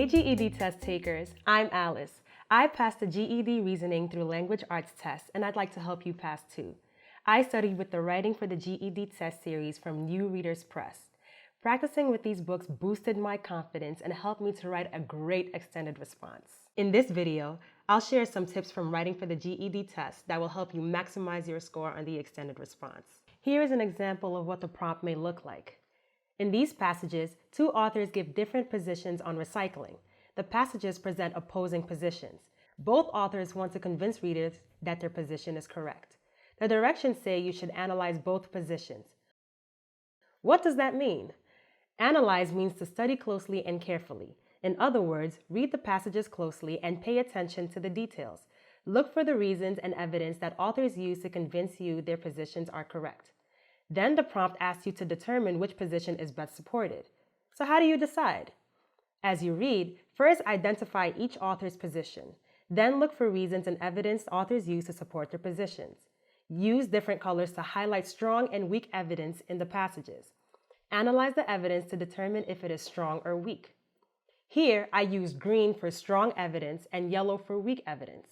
GED test takers, I'm Alice. I passed the GED reasoning through language arts test, and I'd like to help you pass too. I studied with the Writing for the GED Test series from New Readers Press. Practicing with these books boosted my confidence and helped me to write a great extended response. In this video, I'll share some tips from Writing for the GED test that will help you maximize your score on the extended response. Here is an example of what the prompt may look like. In these passages, two authors give different positions on recycling. The passages present opposing positions. Both authors want to convince readers that their position is correct. The directions say you should analyze both positions. What does that mean? Analyze means to study closely and carefully. In other words, read the passages closely and pay attention to the details. Look for the reasons and evidence that authors use to convince you their positions are correct. Then the prompt asks you to determine which position is best supported. So how do you decide? As you read, first identify each author's position. Then look for reasons and evidence authors use to support their positions. Use different colors to highlight strong and weak evidence in the passages. Analyze the evidence to determine if it is strong or weak. Here, I used green for strong evidence and yellow for weak evidence.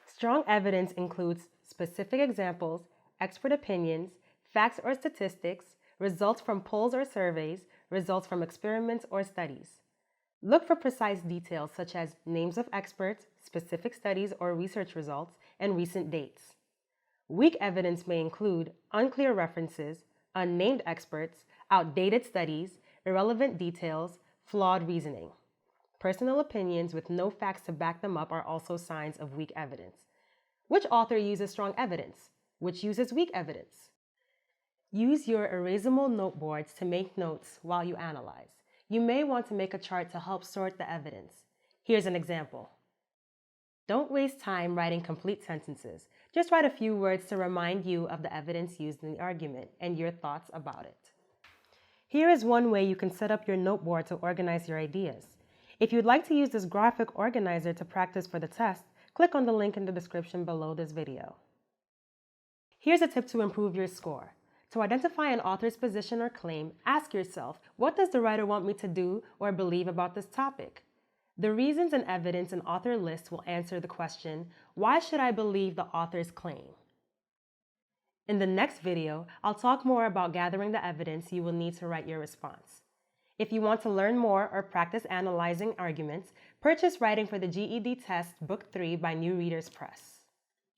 Strong evidence includes specific examples, expert opinions, facts or statistics, results from polls or surveys, results from experiments or studies. Look for precise details such as names of experts, specific studies or research results, and recent dates. Weak evidence may include unclear references, unnamed experts, outdated studies, irrelevant details, flawed reasoning. Personal opinions with no facts to back them up are also signs of weak evidence. Which author uses strong evidence? Which uses weak evidence? Use your erasable noteboards to make notes while you analyze. You may want to make a chart to help sort the evidence. Here's an example. Don't waste time writing complete sentences. Just write a few words to remind you of the evidence used in the argument and your thoughts about it. Here is one way you can set up your noteboard to organize your ideas. If you'd like to use this graphic organizer to practice for the test, click on the link in the description below this video. Here's a tip to improve your score. To identify an author's position or claim, ask yourself, what does the writer want me to do or believe about this topic? The reasons and evidence an author lists will answer the question, why should I believe the author's claim? In the next video, I'll talk more about gathering the evidence you will need to write your response. If you want to learn more or practice analyzing arguments, purchase Writing for the GED Test Book 3 by New Readers Press.